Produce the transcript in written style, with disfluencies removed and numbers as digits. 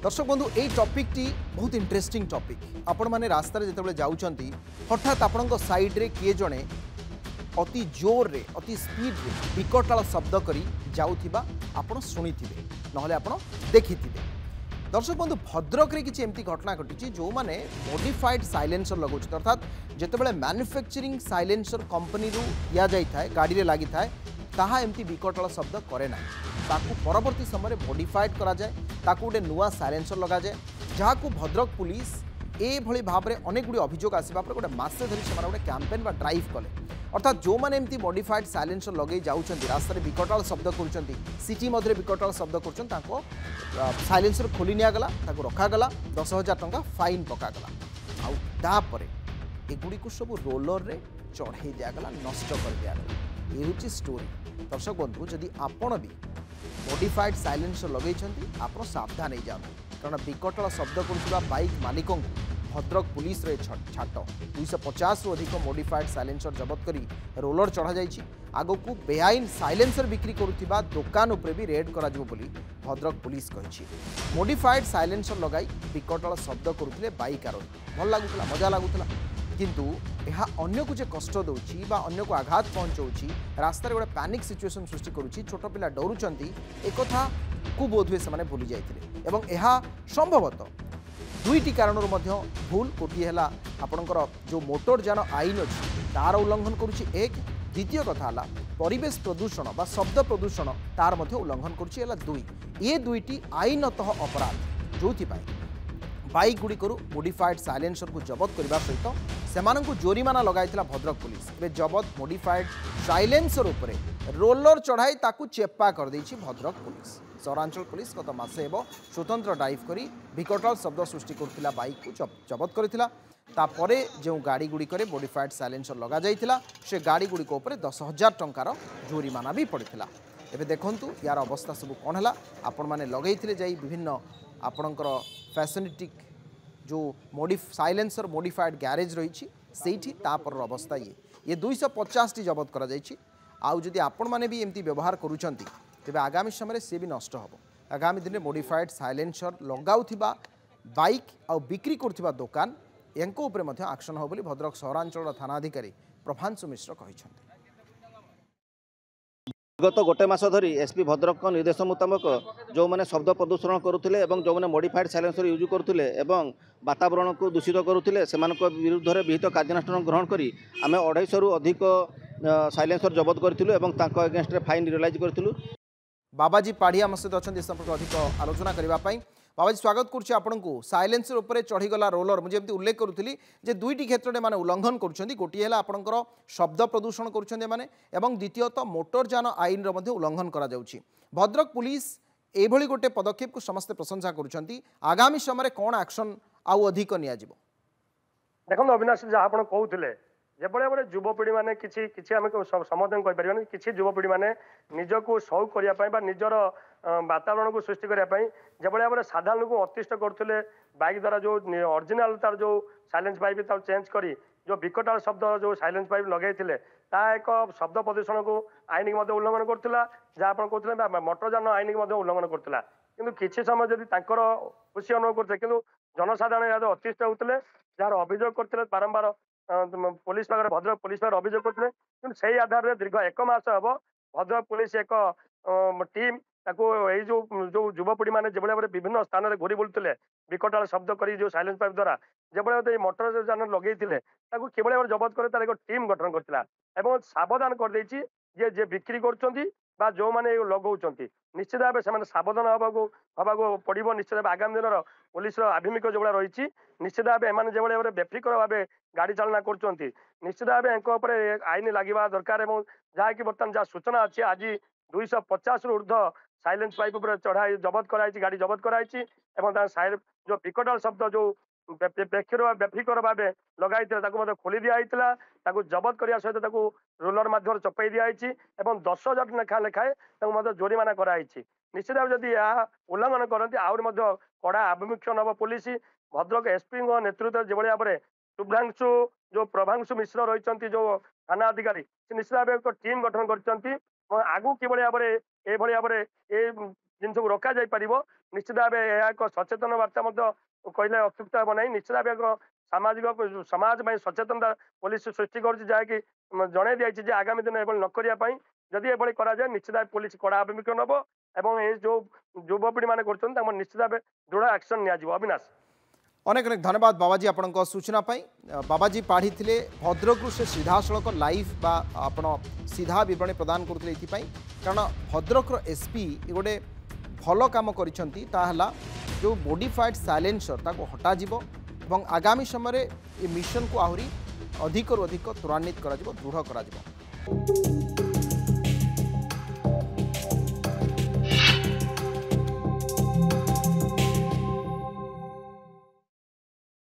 दर्शक बंधु यही टॉपिक टी बहुत इंटरेस्टिंग टॉपिक। आपण माने रास्ता रे जतबे जाउचंती हठात आपणक साइड रे किए जणे अति जोर रे अति स्पीड रे विकटाल शब्द करी जाउथिबा आपण सुनिथिबे नहले आपण देखिथिबे। दर्शक बंधु भद्रक रे किछि एमती घटना घटिछि जो माने मॉडिफाइड साइलेंसर लगौछ अर्थात जेतेबेले मैन्युफैक्चरिंग साइलेंसर कंपनी रु या जाई थाए गाड़ी रे लागि थाए ताहा एमती विकटाल शब्द करे ना ताकू परवर्ती समय मॉडिफाइड करा जाए ताकू गोटे नुआ साइलेंसर लगा जाए जहां भद्रक पुलिस ए भली भाव में अनेक गुड़ी अभियोग आसवा पर गोटे मासे धरी से गोटे कैंपेन बा ड्राइव कले अर्थात जो मैंने एमती मॉडिफाइड साइलेंसर लगे जाऊँच रास्तार विकटाल शब्द कर सिटी मध्य विकटाल शब्द कर साइलेंसर खोली निगला रखागला 10,000 टंका फाइन पकागला आउे एगुड़ी को सब रोलर रे चढ़ाई दिगला नष्ट कर दिगला। ये हूँ स्टोरी। दर्शक बंधु जदि आपण भी मॉडिफाइड साइलेंसर लगे आप सावधान हो जाए कारण विकटाल शब्द करुवा बाइक मालिकों भद्रक पुलिस रे छाट 250 रु अधिक मॉडिफाइड साइलेंसर जबत करी रोलर चढ़ा जाइए। आगो को बेआईन साइलेंसर बिक्री करुवा दुकान उपर भी रेड करा बोली भद्रक पुलिस कही। मॉडिफाइड साइलेंसर लगाई विकटाल शब्द करुले बाइक आरोही भल लगुला मजा लगुला किंतु यह अन्य को जे कष्ट दौची बा अन्य को आघात पहुँचाऊँच रास्तार गोटे पैनिक सिचुएशन सृष्टि करुँच छोट पिला डरुंच एक को बोधहुए से भूली जाते यह संभवतः दुईटी कारण भूल गोटे है आपणकर जो मोटर यान आईन अच्छी तार उल्लंघन करुच्ची एक द्वितीय कथा परिवेश प्रदूषण बा शब्द प्रदूषण तार उल्लंघन करुच्ची दुई ये दुईटी आईनतः अपराध जो बाइक गुड़िकर मॉडिफाइड साइलेंसर को जबत करने सहित से जोरिमाना लगाई भद्रक पुलिस ए जबत मॉडिफाइड साइलेंसर उपरे रोलर चढ़ाई ताकू चेपा कर देछि भद्रक पुलिस। सहरांचल पुलिस गत मासे हेब स्वतंत्र ड्राइव करी विकटाल शब्द सृष्टि करथिला बाइक को जबत करथिला तापरे जो गाड़ी गुड़िकर मॉडिफाइड साइलेंसर लगा जाइथिला से गाड़ी गुड़िक उपरे 10,000 टंकार जोरिमाना भी पड़िथिला। एबे देखंतु यार अवस्था सब कौन है आपण माने लगैथिले जाई विभिन्न आपणकर फैसिलिटी जो साइलेंसर मॉडिफाइड गैरेज रही से अवस्था ये 250 टी जबत करा जाइछि। आउ जदि आपण माने भी एमती व्यवहार करूछंती तेबे आगामी समय से भी नष्ट हो। आगामी दिन में मॉडिफाइड साइलेंसर लगाउथिबा बाइक आउ बिक्री करथिबा दुकान यांको उपरे मध्य एक्शन हो बोली भद्रक सहरांचल थानाधिकारी प्रभांशु मिश्र कहिछंती। विगत गोटे मास धरी एसपी भद्रक निर्देश मुताबक जो मैंने शब्द प्रदूषण करुले जो मैंने मॉडिफाइड साइलेंसर यूज करुले वातावरण को दूषित करुले से विरुद्ध में विहित कार्यानुष्ठान ग्रहण करी आम 250 रु अधिक साइलेंसर जबत करूँ एगेन्स्ट फाइन रियलाइज करूँ। बाबाजी पाढ़िया आम सहित अच्छा संपर्क अधिक आलोचना करने बाबाजी स्वागत करुच्ची आपण को। साइलेंसर उपरे चढ़ीगला रोलर मुझे उल्लेख करुली जे दुईटी क्षेत्र में उल्लंघन कर गोटे है आपंकर शब्द प्रदूषण कर द्वितीयतः मोटर यान आईन उल्लंघन करा जाउछि। भद्रक पुलिस एभली गोटे पदक्षेप को समस्ते प्रशंसा करुछंती आगामी समय कौन एक्शन आउ अधिक निया जिवो। देखो अविनाश जहाँ आप कहते जेभली भाव युवपीढ़ी मैंने किसी आम समर्थन कहीपर कि युवपीढ़ी मैंने निजक सौक करने निजर वातावरण को सृष्टि करने जेभली भाव साधारण को अतिष्ट करते बाइक द्वारा जो ओरिजिनल तार जो साइलेंस पाइप चेंज करी जो विकटाल शब्द जो साइलेंस पाइप लगे एक शब्द प्रदूषण को आईन की उल्लंघन करता जहाँ आप कहते मोटर यान आईन की उल्लंघन करता कि किसी समय जब खुशी अनुभव करते कि जनसाधारण अतिष्ट होते जार अभियोग करते बारंबार पुलिस पाखे भद्रक पुलिस पाखे अभियोग करते से आधार में दीर्घ 1 मास हम भद्रक पुलिस एक टीम जो जो युवपीढ़ी मैंने जो भाव विभिन्न स्थान में घूरी बुलूले विकटाल शब्द कर जो साइलेंस पाइप द्वारा जो भाव मोटर यान लगे कि भाव जबत कर तार एक टीम गठन करता सावधान कर जे बिक्री कर जो मैंने लगाउं निश्चित भाव से सावधान हवा पड़ो। निश्चित भाव आगामी दिन पुलिस आभिमुख्य जो रही निश्चित भाव एम जो भाव बेफिकर भाव गाड़ी चालना कर निश्चित भाव आईन लगे दरकार जहाँकि बर्तमान जहाँ सूचना अच्छी आज 250 रु ऊर्ध साइलेंस पाइप चढ़ाई जबत कराई गाड़ी जबत कराई जो विकटाल शब्द जो बेफिकर भाव लगाई खोली दिया जबत करने सहित रोलर माध्यम चपाई दिखाई 10,000 लेखाएं जोरिमाना कराई। निश्चित भाव जदि यह उल्लंघन करती आहरी कड़ा आभिमुख्य नब पुलिस भद्रक एसपी नेतृत्व जो भाव में शुभ्रांशु जो प्रभांशु मिश्र रही जो थाना अधिकारी निश्चित भाव एक टीम गठन कर आगू कि भाव में जिन सब रोक जापर निश्चित भाव यह एक सचेतन वार्ता कहले अत्युक्त हे ना निश्चित भाव एक सामाजिक समाज में सचेतनता पुलिस सृष्टि कर जन दी आगामी दिन एभली न करने जदि एभली कराए निश्चित भाव पुलिस कड़ा अभिमुख नब एवं ये जो युवपीढ़ी मैंने कर निश्चित भाव दृढ़ एक्शन नि अविनाश अनेक अनेक धन्यवाद बाबाजी आपण सूचना पाई बाबाजी पाढ़ी थे भद्रक से सीधा सड़क लाइव बा आपण सीधा विवरणी प्रदान करते कारण भद्रक एसपी गोटे भल काम करा जो मोडिफाइड साइलेंसर ताको हटाजिबो एवं आगामी समय ये मिशन को आहरी अधिक अधिक त्वरान्वित करा दृढ़ करा।